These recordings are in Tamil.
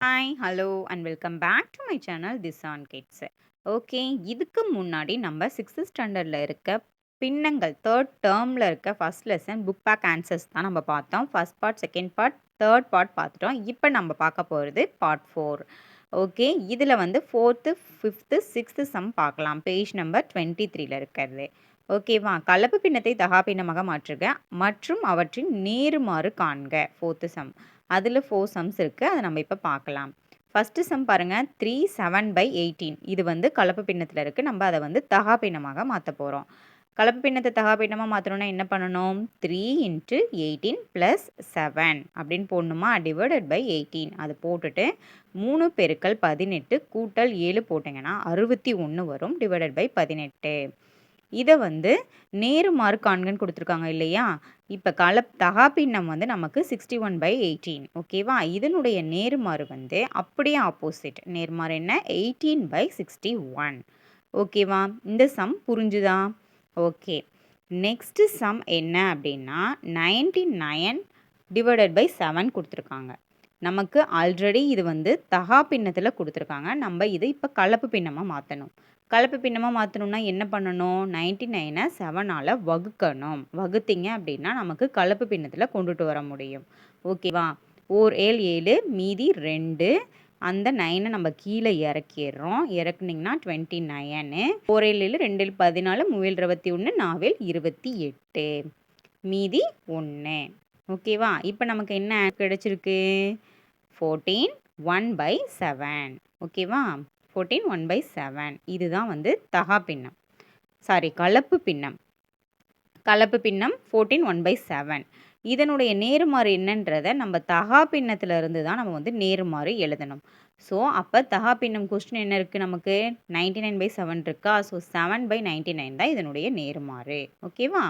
Hi, hello and welcome back to my channel this on kids. Okay, இதுக்கு முன்னாடி நம்ம 6th ஸ்டாண்டர்டில் இருக்க பின்னங்கள் தேர்ட் டேர்மில் இருக்க first lesson book back answers தான் நம்ம பார்த்தோம். First part, second part, third part பார்த்துட்டோம். இப்போ நம்ம பார்க்க போகிறது பார்ட் 4. ஓகே, இதில் வந்து 4th, 5th, 6th சம் பார்க்கலாம். பேஜ் நம்பர் 23ல் இருக்கிறது. ஓகேவா? கலப்பு பின்னத்தை தகா பின்னமாக மாற்றுக மற்றும் அவற்றின் நேருமாறு காண்க. 4th some. அதில் 4 சம்ஸ் இருக்குது, அதை நம்ம இப்போ பார்க்கலாம். ஃபஸ்ட்டு சம் பாருங்கள், 3 7/18. இது வந்து கலப்பு பின்னத்தில் இருக்குது. நம்ம அதை வந்து தகா பின்னமாக மாற்ற போகிறோம். கலப்பு பின்னத்தை தகா பின்னமாக மாற்றணும்னா என்ன பண்ணணும்? 3 × 18 + 7 அப்படின்னு போடணுமா? டிவைடட் பை 18 அது போட்டுட்டு 3 × 18 கூட்டல் 7 போட்டிங்கன்னா 61 வரும். Divided by 18. இதை வந்து நேருமாறு காண்கன்னு கொடுத்துருக்காங்க இல்லையா? இப்போ தகா பின்னம் வந்து நமக்கு 61/18. ஓகேவா? இதனுடைய நேர்மாறு வந்து அப்படியே ஆப்போசிட். நேர்மாறு என்ன? 18/61. ஓகேவா? இந்த சம் புரிஞ்சுதா? ஓகே, நெக்ஸ்ட் சம் என்ன அப்படின்னா 99/7 கொடுத்துருக்காங்க. நமக்கு ஆல்ரெடி இது வந்து தகா பின்னத்தில் கொடுத்துருக்காங்க. நம்ம இதை இப்போ கலப்பு பின்னமாக மாற்றணும். கலப்பு பின்னமாக மாற்றணும்னா என்ன பண்ணணும்? 99 7ஆல் வகுக்கணும். வகுத்தீங்க அப்படின்னா நமக்கு கலப்பு பின்னத்தில் கொண்டுட்டு வர முடியும். ஓகேவா? ஓர் 7 7, மீதி 2. அந்த 9 நம்ம கீழே இறக்கிடுறோம். இறக்குனிங்கன்னா 29. 4 7 7, 2 7 14, 3 21, 4 28. மீதி 1. ஓகேவா? இப்போ நமக்கு என்ன கிடைச்சிருக்கு? 14 1/7. ஓகேவா? 14 1/7. இதுதான் வந்து தகா பின்னம், கலப்பு பின்னம். கலப்பு பின்னம் 14 1/7. இதனுடைய நேர்மாறு என்னன்றதை நம்ம தகா பின்னத்திலிருந்து தான் நம்ம வந்து நேர்மாறு எழுதணும். ஸோ அப்போ தகா பின்னம் கொஸ்டின் என்ன இருக்குது நமக்கு? 99/7 இருக்கா? ஸோ 7/99 தான் இதனுடைய நேர்மாறு. ஓகேவா?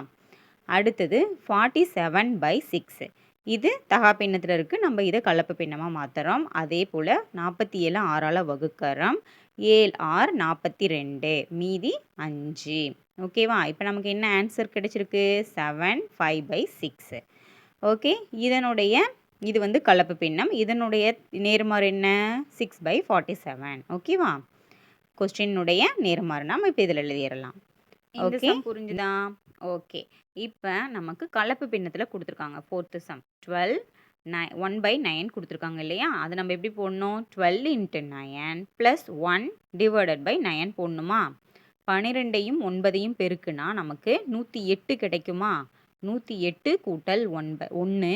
அடுத்தது 47/6. இது தகா பின்னத்தில் இருக்குது. நம்ம இதை கலப்பு பின்னமாக மாற்றுறோம். அதே போல் 47 6ஆல் வகுக்கிறோம். 7 6 42, மீதி 5. ஓகேவா? இப்போ நமக்கு என்ன ஆன்சர் கிடைச்சிருக்கு? 7 5/6. ஓகே, இது வந்து கலப்பு பின்னம். இதனுடைய நேர்மாறு என்ன? 6/47. ஓகேவா? கொஸ்டினுடைய நேர்மாறு நம்ம இப்போ இதில் எழுதிடலாம். ஓகே, புரிஞ்சுதா? ஓகே, இப்போ நமக்கு கலப்பு பின்னத்தில் கொடுத்துருக்காங்க 4th சம் 12 1/9 கொடுத்துருக்காங்க இல்லையா? அதை நம்ம எப்படி போடணும்? 12 × 9 + 1 டிவைடட் பை 9 போடணுமா? 12ஐயும் 9ஐயும் பெருக்குனா நமக்கு 108 கிடைக்குமா? 108 கூட்டல் 1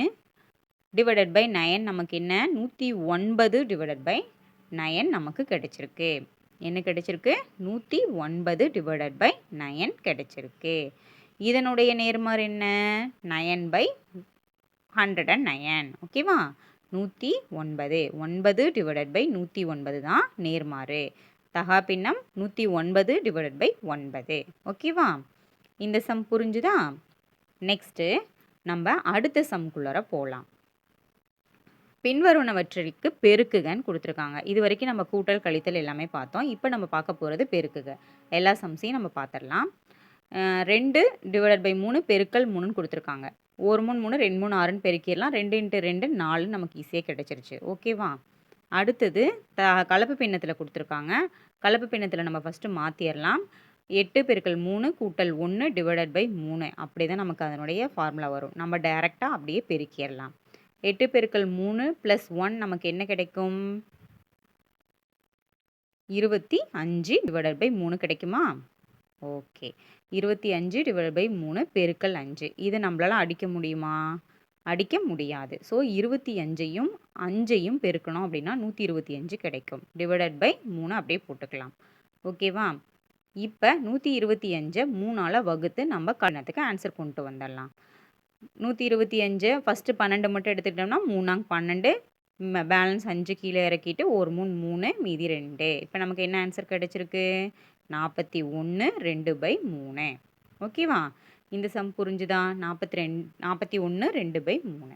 டிவைடட் பை 9 நமக்கு என்ன? 109 டிவைடட் பை 9 நமக்கு கிடைச்சிருக்கு. என்ன கிடைச்சிருக்கு? 109 டிவைடட் பை 9 கிடைச்சிருக்கு. இதனுடைய நேர்மாறு என்ன? 9/109. ஓகேவா? 109 9 டிவைடட் பை 109 தான் நேர்மாறு. தகா பின்னம் 109 டிவைடட் பை 9. ஓகேவா? இந்த சம் புரிஞ்சுதா? நெக்ஸ்ட்டு நம்ம அடுத்த சம்குள்ளார போகலாம். பின்வருவனவற்றிற்கு பெருக்குகன்னு கொடுத்துருக்காங்க. இது வரைக்கும் நம்ம கூட்டல் கழித்தல் எல்லாமே பார்த்தோம். இப்போ நம்ம பார்க்க போகிறது பெருக்குக. எல்லா சம்ஸையும் நம்ம பார்த்துடலாம். 2 டிவைடட் பை 3 பெருக்கல் 3ன்னு கொடுத்துருக்காங்க. 1 3 3 2 3 6ன்னு பெருக்கிடலாம். 2 × 2 4 நமக்கு ஈஸியாக கிடைச்சிருச்சு. ஓகேவா? அடுத்தது கலப்பு பின்னத்தில் கொடுத்துருக்காங்க. கலப்பு பின்னத்தில் நம்ம ஃபஸ்ட்டு மாற்றிடலாம். 8 பெருக்கல் 3 கூட்டல் 1 டிவைடட் பை 3 அப்படி தான் நமக்கு அதனுடைய ஃபார்முலா வரும். நம்ம டைரெக்டாக அப்படியே பெருக்கிடலாம். 8 பெருக்கல் 3 + 1 நமக்கு என்ன கிடைக்கும்? 25 டிவைடட் பை 3 கிடைக்குமா? ஓகே, 25 டிவைடட் பை 3 பெருக்கல் 5. இதை நம்மளால் அடிக்க முடியுமா? அடிக்க முடியாது. ஸோ 25ஐயும் 5ஐயும் பெருக்கணும் அப்படின்னா 125 கிடைக்கும். டிவைடட் பை 3 அப்படியே போட்டுக்கலாம். ஓகேவா? இப்போ 125ஐ 3ஆல் வகுத்து நம்ம கணத்துக்கு ஆன்சர் கொண்டு வந்துடலாம். 125 ஃபஸ்ட்டு 12 மட்டும் எடுத்துக்கிட்டோம்னா 3 12, பேலன்ஸ் 5 கீழே இறக்கிட்டு 1 3 3, மீதி 2. இப்போ நமக்கு என்ன ஆன்சர் கிடைச்சிருக்கு? 41 2/3. ஓகேவா? இந்த சம் புரிஞ்சுதா? 41 2/3.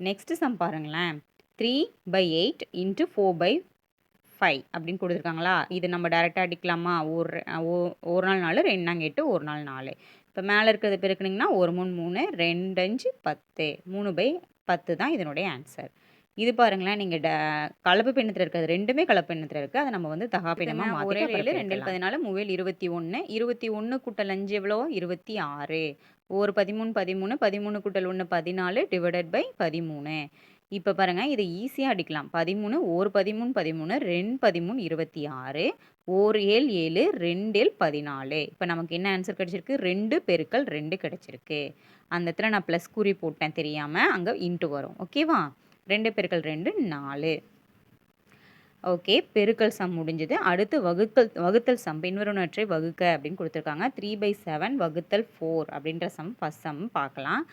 நெக்ஸ்ட் சம் பாருங்களேன். 3/8 × 4/5 அப்படின்னு கொடுத்துருக்காங்களா? இது நம்ம டைரெக்டாக அடிக்கலாமா? ஒரு நாள் 4, 2 நாங்கள் 8, ஒரு நாள் 4. இப்போ மேலே இருக்கிறத பெருக்குனிங்கன்னா 1 3 3, 2 5 10, 3/10 தான் இதனுடைய ஆன்சர். இது பாருங்களேன், நீங்க கலப்பு பின்னத்துல இருக்கிறது 2மே கலப்பு பின்னத்துல இருக்கு. அத நம்ம வந்து தகா பின்னமா மாத்திட்டு 7 2 14 3 21 21 கூட்டல் 5 எவ்வளோ? 26. ஒரு 13 13 13 கூட்டல் 1 14 டிவைடட் பை 13. இப்ப பாருங்க, இத ஈஸியா அடிக்கலாம். 13 ஒரு 13 13 2 13 26 ஒரு 7 7 2 7 14. இப்ப நமக்கு என்ன ஆன்சர் கிடைச்சிருக்கு? 2 பெருக்கல் 2 கிடைச்சிருக்கு. அந்த இடத்துல நான் ப்ளஸ் குறி போட்டேன் தெரியாம. அங்க இன்ட்டு வரும். ஓகேவா? 2 பெருக்கல் 2 4. ஓகே. பெருக்கல் சம் முடிஞ்சது. அடுத்து வகுத்தல் சம். பின்வருவனவற்றை வகுக்க அப்படின்னு கொடுத்துருக்காங்க. 3/7 வகுத்தல் 4 அப்படின்ற ஃபர்ஸ்ட் சம் பார்க்கலாம்.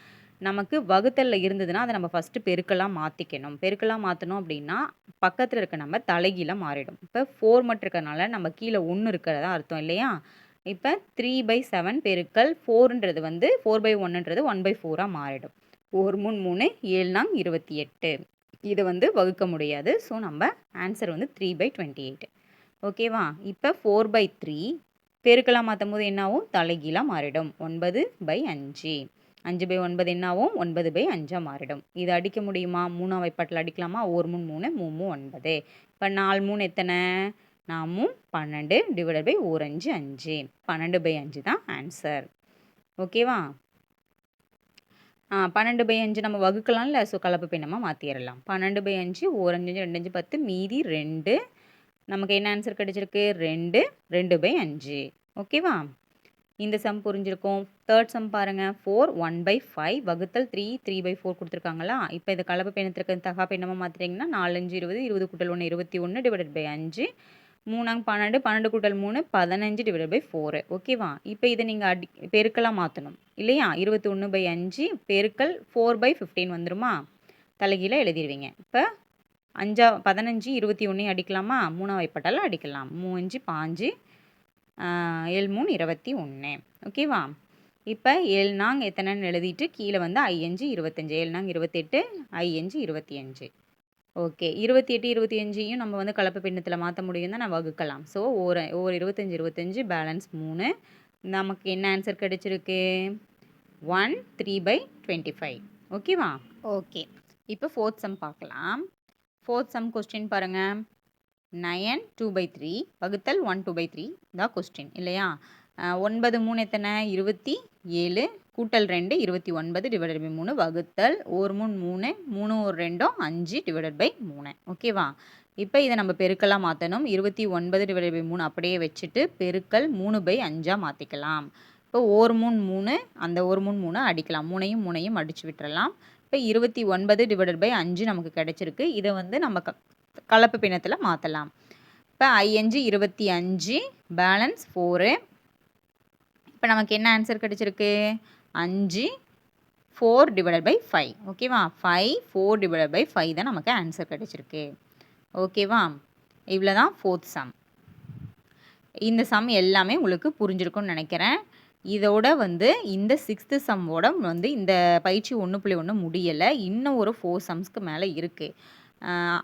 நமக்கு வகுத்தல்ல இருந்ததுன்னா அதை நம்ம ஃபஸ்ட்டு பெருக்கலாக மாற்றிக்கணும். பெருக்கலாக மாற்றணும் அப்படின்னா பக்கத்தில் இருக்க நம்ம தலைகீழ மாறிடும். இப்போ 4 மட்டும் இருக்கிறதுனால நம்ம கீழே 1 இருக்கிறதா அர்த்தம் இல்லையா? இப்போ 3/7 பெருக்கல் 4ன்றது வந்து 4/1ன்றது 1/4 மாறிடும். 1 3 3 7 நாங் 28. இது வந்து வகுக்க முடியாது. ஸோ நம்ம ஆன்சர் வந்து 3/28. ஓகேவா? இப்போ 4/3 பெருக்கலாக மாற்றும் போது என்ன ஆகும்? தலைகீழாக மாறிடும். 9/5. 5/9 என்ன ஆகும்? 9/5 மாறிடும். இது அடிக்க முடியுமா? 3ஆம் வாய்ப்பாட்டில் அடிக்கலாமா? 1 3 3 3 9. இப்போ 4 3 எத்தனை? 4 12 டிவைடட் பை 1 5 5. 12/5 தான் ஆன்சர். ஓகேவா? 12/5 நம்ம வகுக்கலாம்ல. ஸோ கலப்பு பின்னமாக மாற்றிடலாம். 12/5 1 5 2 5 10 மீதி 2. நமக்கு என்ன ஆன்சர் கிடைச்சிருக்கு? 2 2/5. ஓகேவா? இந்த சம் புரிஞ்சிருக்கும். தேர்ட் சம் பாருங்க. 4 1/5 வகுத்தல் 3 3/4 கொடுத்துருக்காங்களா? இப்போ இதை கலப்பு பின்னத்திற்கு தகா பின்னமாக மாற்றிட்டிங்கன்னா 4 5 20 20 கூட்டல் 1 21 டிவைடட் பை 5 3 12 12 கூட்டல் 3 15 டிவைடட் பை 4. ஓகேவா? இப்போ இதை நீங்கள் பெருக்கலாக மாற்றணும் இல்லையா? 21/5 பெருக்கல் 4/15 வந்துருமா? தலைகீழ எழுதிடுவீங்க. இப்போ 15 21 அடிக்கலாமா? 3ஆம் வாய்ப்பாட்டால் அடிக்கலாம். 3 5 5 7 3 21. ஓகேவா? இப்போ 7 நாங் எத்தனைன்னு எழுதிட்டு கீழே வந்து 5 25 7 நாங் 28 5 25. ஓகே. 28 25யும் நம்ம வந்து கலப்பு பின்னத்தில் மாற்ற முடியும் தான் நான் வகுக்கலாம். ஸோ ஒரு 25 25 பேலன்ஸ் 3. நமக்கு என்ன ஆன்சர் கிடைச்சிருக்கு? 1 3/25. ஓகேவா? ஓகே. இப்போ ஃபோர்த் சம் பார்க்கலாம். ஃபோர்த் சம் கொஸ்டின் பாருங்கள். 9 2/3 வகுத்தல் 1 2/3 தான் கொஸ்டின் இல்லையா? 9 3 எத்தனை? 27 கூட்டல் 2 29 டிவைடட் பை 3 வகுத்தல் 1 3 3 1 2 5 டிவைடட் பை 3. ஓகேவா? இப்போ இதை நம்ம பெருக்கலாக மாற்றணும். 29 டிவைடட் பை 3 அப்படியே வச்சுட்டு பெருக்கல் 3/5 மாற்றிக்கலாம். இப்போ 1 3 3 அந்த 1 3 3 அடிக்கலாம். 3யும் அடித்து விட்டுறலாம். இப்போ 29 டிவைடட் பை 5 நமக்கு கிடைச்சிருக்கு. இதை வந்து நம்ம கலப்பு பின்னத்தில் மாற்றலாம். இப்போ 5 25 பேலன்ஸ் 4. இப்போ நமக்கு என்ன ஆன்சர் கிடைச்சிருக்கு? 5 4 டிவைடட் பை 5. ஓகேவா? 5 4 டிவைடட் பை 5 தான் நமக்கு ஆன்சர் கிடைச்சிருக்கு. ஓகேவா? இவ்வளோ தான் ஃபோர்த் சம். இந்த சம் எல்லாமே உங்களுக்கு புரிஞ்சிருக்கும்னு நினைக்கிறேன். இதோட வந்து இந்த 6th சம்மோட வந்து இந்த பயிற்சி 1.1 முடியலை. இன்னும் ஒரு 4 சம்ஸ்க்கு மேலே இருக்குது.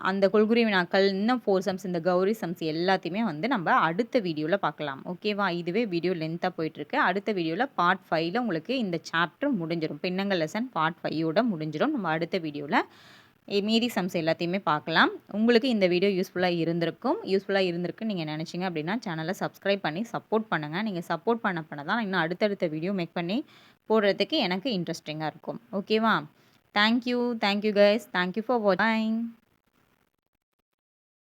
அந்த கொள்குறி வினாக்கள் இன்னும் 4 சம்ஸ் இந்த கௌரி சம்ஸ் எல்லாத்தையுமே வந்து நம்ம அடுத்த வீடியோவில் பார்க்கலாம். ஓகேவா? இதுவே வீடியோ லென்த்தாக போயிட்டுருக்கு. அடுத்த வீடியோவில் பார்ட் 5ல் உங்களுக்கு இந்த சாப்டர் முடிஞ்சிடும். பின்னங்கள் லெசன் பார்ட் 5யோட முடிஞ்சிடும். நம்ம அடுத்த வீடியோவில் மீதி சம்ஸ் எல்லாத்தையுமே பார்க்கலாம். உங்களுக்கு இந்த வீடியோ யூஸ்ஃபுல்லாக இருந்திருக்குன்னு நீங்கள் நினச்சிங்க அப்படின்னா சேனலை சப்ஸ்கிரைப் பண்ணி சப்போர்ட் பண்ணுங்கள். நீங்கள் சப்போர்ட் பண்ண தான் இன்னும் அடுத்தடுத்த வீடியோ மேக் பண்ணி போடுறதுக்கு எனக்கு இன்ட்ரெஸ்டிங்காக இருக்கும். ஓகேவா? Thank you guys. Thank you for watching.